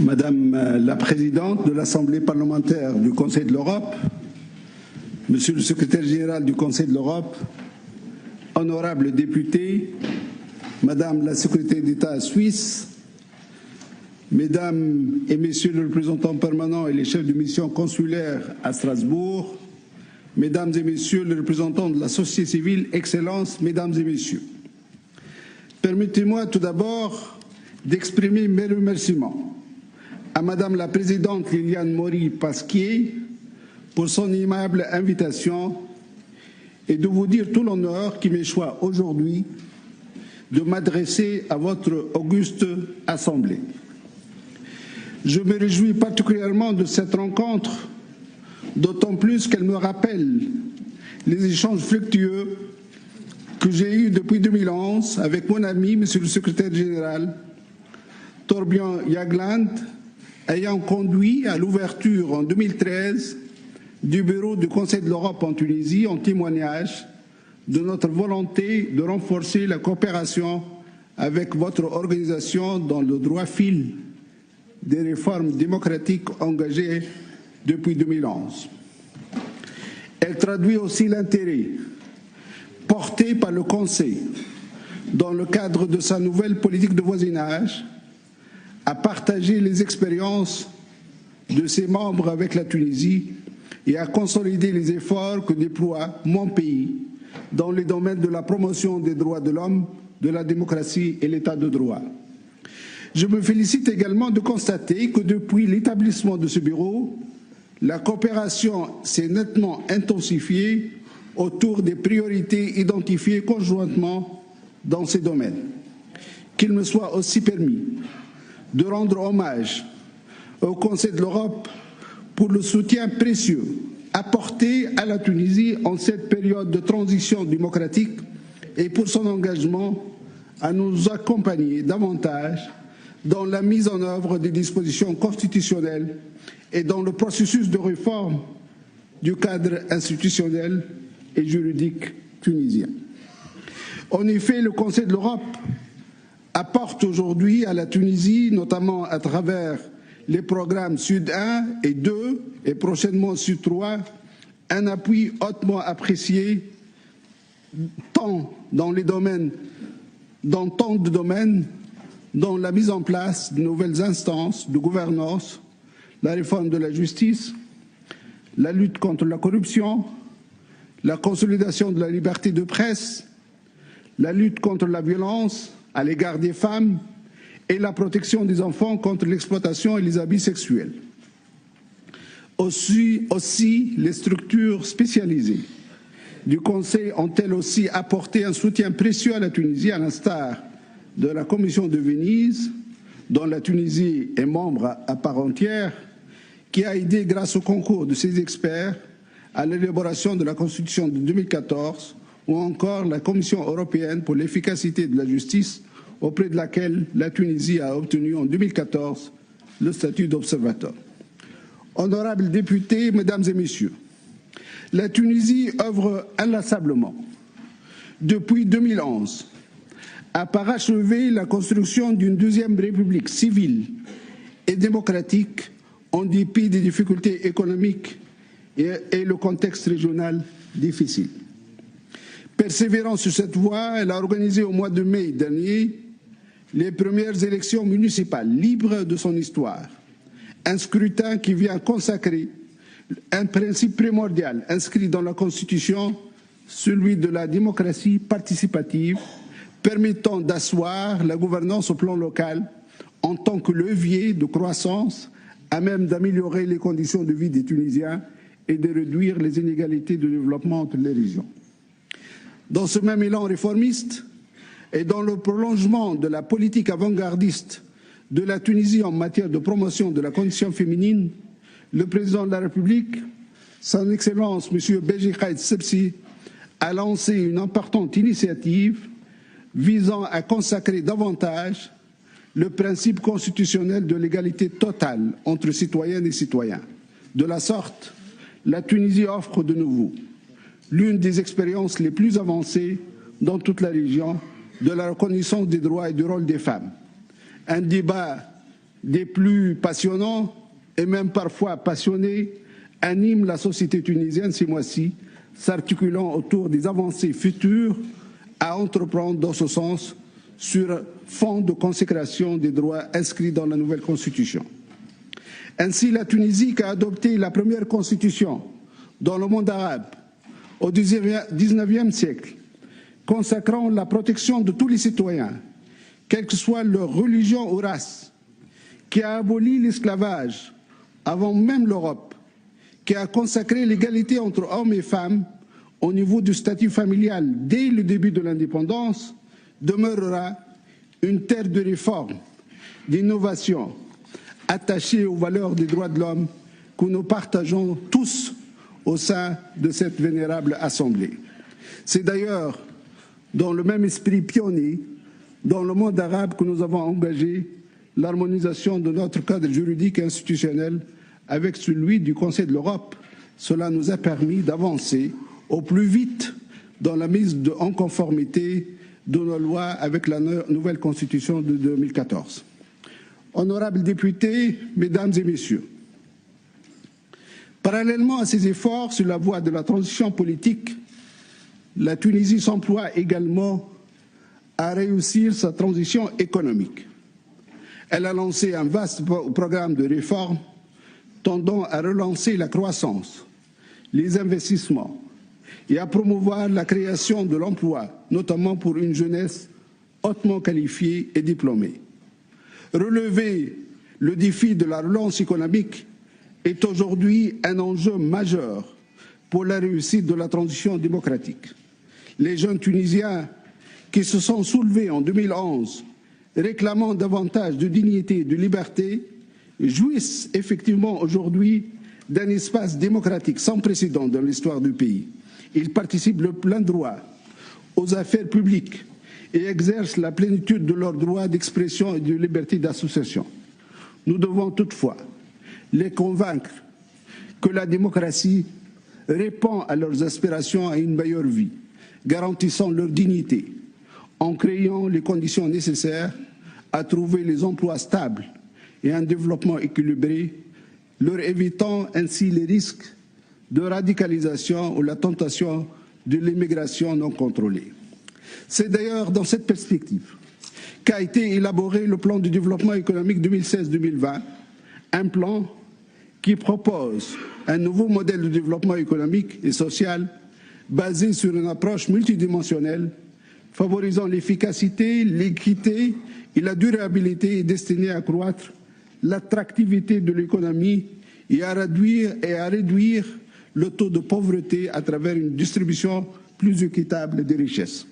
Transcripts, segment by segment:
Madame la Présidente de l'Assemblée parlementaire du Conseil de l'Europe, Monsieur le Secrétaire général du Conseil de l'Europe, honorables députés, Madame la Secrétaire d'État suisse, Mesdames et Messieurs les représentants permanents et les chefs de mission consulaire à Strasbourg, Mesdames et Messieurs les représentants de la société civile, Excellences, Mesdames et Messieurs. Permettez-moi tout d'abord d'exprimer mes remerciements à Madame la Présidente Liliane Maury-Pasquier pour son aimable invitation et de vous dire tout l'honneur qui m'échoit aujourd'hui de m'adresser à votre auguste Assemblée. Je me réjouis particulièrement de cette rencontre, d'autant plus qu'elle me rappelle les échanges fructueux que j'ai eus depuis 2011 avec mon ami, Monsieur le Secrétaire général, Thorbjørn Jagland, ayant conduit à l'ouverture en 2013 du bureau du Conseil de l'Europe en Tunisie en témoignage de notre volonté de renforcer la coopération avec votre organisation dans le droit fil des réformes démocratiques engagées depuis 2011. Elle traduit aussi l'intérêt porté par le Conseil dans le cadre de sa nouvelle politique de voisinage à partager les expériences de ses membres avec la Tunisie et à consolider les efforts que déploie mon pays dans les domaines de la promotion des droits de l'homme, de la démocratie et l'état de droit. Je me félicite également de constater que depuis l'établissement de ce bureau, la coopération s'est nettement intensifiée autour des priorités identifiées conjointement dans ces domaines. Qu'il me soit aussi permis de rendre hommage au Conseil de l'Europe pour le soutien précieux apporté à la Tunisie en cette période de transition démocratique et pour son engagement à nous accompagner davantage dans la mise en œuvre des dispositions constitutionnelles et dans le processus de réforme du cadre institutionnel et juridique tunisien. En effet, le Conseil de l'Europe apporte aujourd'hui à la Tunisie, notamment à travers les programmes Sud 1 et 2 et prochainement Sud 3, un appui hautement apprécié tant dans de domaines, dont la mise en place de nouvelles instances de gouvernance, la réforme de la justice, la lutte contre la corruption, la consolidation de la liberté de presse, la lutte contre la violence à l'égard des femmes et la protection des enfants contre l'exploitation et les abus sexuels. Aussi, les structures spécialisées du Conseil ont-elles aussi apporté un soutien précieux à la Tunisie, à l'instar de la Commission de Venise, dont la Tunisie est membre à part entière, qui a aidé, grâce au concours de ses experts, à l'élaboration de la Constitution de 2014, ou encore la Commission européenne pour l'efficacité de la justice, auprès de laquelle la Tunisie a obtenu en 2014 le statut d'observateur. Honorables députés, Mesdames et Messieurs, la Tunisie œuvre inlassablement depuis 2011 à parachever la construction d'une deuxième république civile et démocratique en dépit des difficultés économiques et le contexte régional difficile. Persévérant sur cette voie, elle a organisé au mois de mai dernier les premières élections municipales libres de son histoire. Un scrutin qui vient consacrer un principe primordial inscrit dans la Constitution, celui de la démocratie participative, permettant d'asseoir la gouvernance au plan local en tant que levier de croissance à même d'améliorer les conditions de vie des Tunisiens et de réduire les inégalités de développement entre les régions. Dans ce même élan réformiste et dans le prolongement de la politique avant-gardiste de la Tunisie en matière de promotion de la condition féminine, le président de la République, son Excellence M. Beji Caid Essebsi, a lancé une importante initiative visant à consacrer davantage le principe constitutionnel de l'égalité totale entre citoyennes et citoyens. De la sorte, la Tunisie offre de nouveau l'une des expériences les plus avancées dans toute la région de la reconnaissance des droits et du rôle des femmes. Un débat des plus passionnants et même parfois passionnés animent la société tunisienne ces mois-ci, s'articulant autour des avancées futures à entreprendre dans ce sens sur fond de consécration des droits inscrits dans la nouvelle constitution. Ainsi, la Tunisie, qui a adopté la première constitution dans le monde arabe au XIXe siècle, consacrant la protection de tous les citoyens, quelle que soit leur religion ou race, qui a aboli l'esclavage avant même l'Europe, qui a consacré l'égalité entre hommes et femmes au niveau du statut familial dès le début de l'indépendance, demeurera une terre de réforme, d'innovation, attachée aux valeurs des droits de l'homme que nous partageons tous au sein de cette vénérable Assemblée. C'est d'ailleurs dans le même esprit pionnier dans le monde arabe que nous avons engagé l'harmonisation de notre cadre juridique et institutionnel avec celui du Conseil de l'Europe. Cela nous a permis d'avancer au plus vite dans la mise en conformité de nos lois avec la nouvelle Constitution de 2014. Honorables députés, Mesdames et Messieurs, parallèlement à ces efforts sur la voie de la transition politique, la Tunisie s'emploie également à réussir sa transition économique. Elle a lancé un vaste programme de réformes tendant à relancer la croissance, les investissements et à promouvoir la création de l'emploi, notamment pour une jeunesse hautement qualifiée et diplômée. Relever le défi de la relance économique est aujourd'hui un enjeu majeur pour la réussite de la transition démocratique. Les jeunes Tunisiens qui se sont soulevés en 2011, réclamant davantage de dignité et de liberté, jouissent effectivement aujourd'hui d'un espace démocratique sans précédent dans l'histoire du pays. Ils participent de plein droit aux affaires publiques et exercent la plénitude de leurs droits d'expression et de liberté d'association. Nous devons toutefois les convaincre que la démocratie répond à leurs aspirations à une meilleure vie, garantissant leur dignité, en créant les conditions nécessaires à trouver les emplois stables et un développement équilibré, leur évitant ainsi les risques de radicalisation ou la tentation de l'immigration non contrôlée. C'est d'ailleurs dans cette perspective qu'a été élaboré le plan de développement économique 2016-2020, un plan qui propose un nouveau modèle de développement économique et social basé sur une approche multidimensionnelle, favorisant l'efficacité, l'équité et la durabilité et destiné à accroître l'attractivité de l'économie et à réduire le taux de pauvreté à travers une distribution plus équitable des richesses.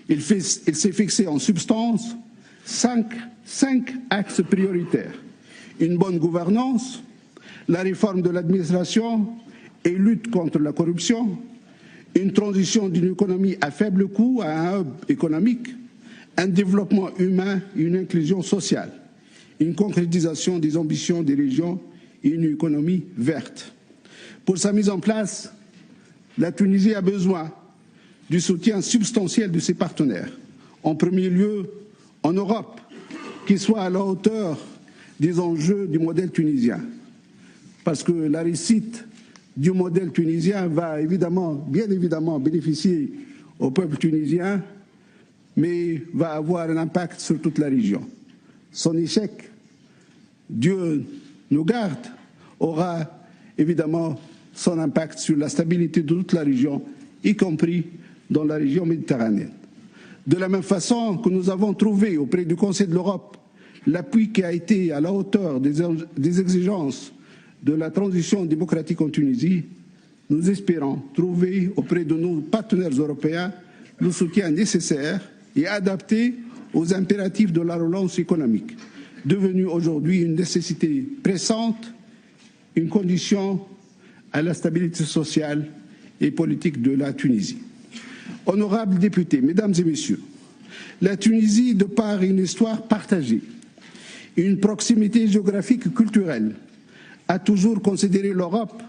Il s'est fixé en substance cinq axes prioritaires: une bonne gouvernance, la réforme de l'administration et lutte contre la corruption, une transition d'une économie à faible coût à un hub économique, un développement humain et une inclusion sociale, une concrétisation des ambitions des régions et une économie verte. Pour sa mise en place, la Tunisie a besoin du soutien substantiel de ses partenaires, en premier lieu en Europe, qui soit à la hauteur des enjeux du modèle tunisien. Parce que la réussite du modèle tunisien va bien évidemment bénéficier au peuple tunisien, mais va avoir un impact sur toute la région. Son échec, Dieu nous garde, aura évidemment son impact sur la stabilité de toute la région, y compris dans la région méditerranéenne. De la même façon que nous avons trouvé auprès du Conseil de l'Europe l'appui qui a été à la hauteur des exigences de la transition démocratique en Tunisie, nous espérons trouver auprès de nos partenaires européens le soutien nécessaire et adapté aux impératifs de la relance économique, devenue aujourd'hui une nécessité pressante, une condition à la stabilité sociale et politique de la Tunisie. Honorables députés, Mesdames et Messieurs, la Tunisie, de par une histoire partagée, une proximité géographique et culturelle, a toujours considéré l'Europe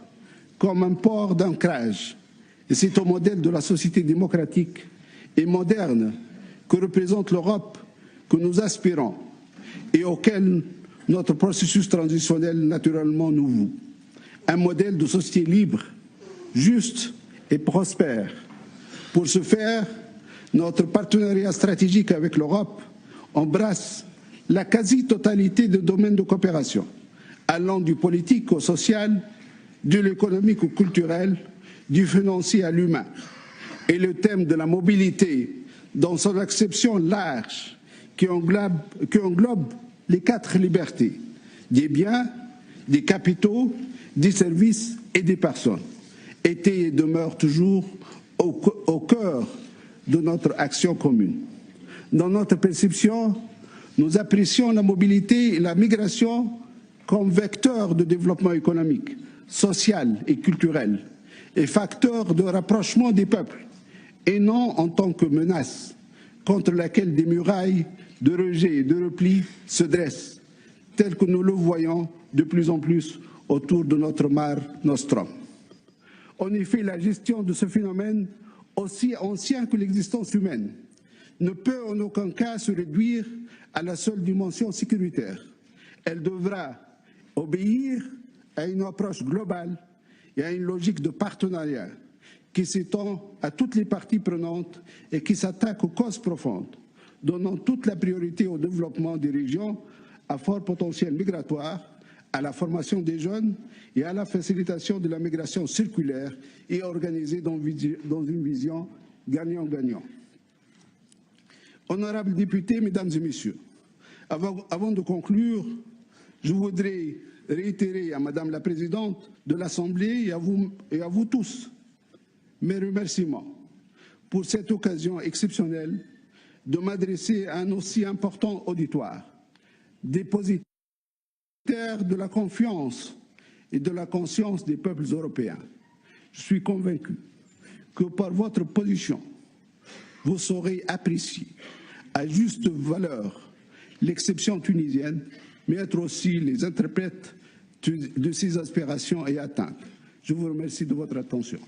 comme un port d'ancrage. Et c'est au modèle de la société démocratique et moderne que représente l'Europe que nous aspirons et auquel notre processus transitionnel naturellement nouveau. Un modèle de société libre, juste et prospère. Pour ce faire, notre partenariat stratégique avec l'Europe embrasse la quasi-totalité des domaines de coopération, allant du politique au social, de l'économique au culturel, du financier à l'humain. Et le thème de la mobilité, dans son acception large, qui englobe les 4 libertés, des biens, des capitaux, des services et des personnes, était et demeure toujours au cœur de notre action commune. Dans notre perception, nous apprécions la mobilité et la migration comme vecteurs de développement économique, social et culturel, et facteurs de rapprochement des peuples, et non en tant que menace contre laquelle des murailles de rejet et de repli se dressent, tel que nous le voyons de plus en plus autour de notre Mare Nostrum. En effet, la gestion de ce phénomène, aussi ancien que l'existence humaine, ne peut en aucun cas se réduire à la seule dimension sécuritaire. Elle devra obéir à une approche globale et à une logique de partenariat qui s'étend à toutes les parties prenantes et qui s'attaque aux causes profondes, donnant toute la priorité au développement des régions à fort potentiel migratoire, à la formation des jeunes et à la facilitation de la migration circulaire et organisée dans une vision gagnant-gagnant. Honorables députés, mesdames et messieurs, avant de conclure, je voudrais réitérer à Madame la Présidente de l'Assemblée et à vous tous mes remerciements pour cette occasion exceptionnelle de m'adresser à un aussi important auditoire, dépositaire de la confiance et de la conscience des peuples européens. Je suis convaincu que par votre position, vous saurez apprécier à juste valeur l'exception tunisienne, mais être aussi les interprètes de ses aspirations et attentes. Je vous remercie de votre attention.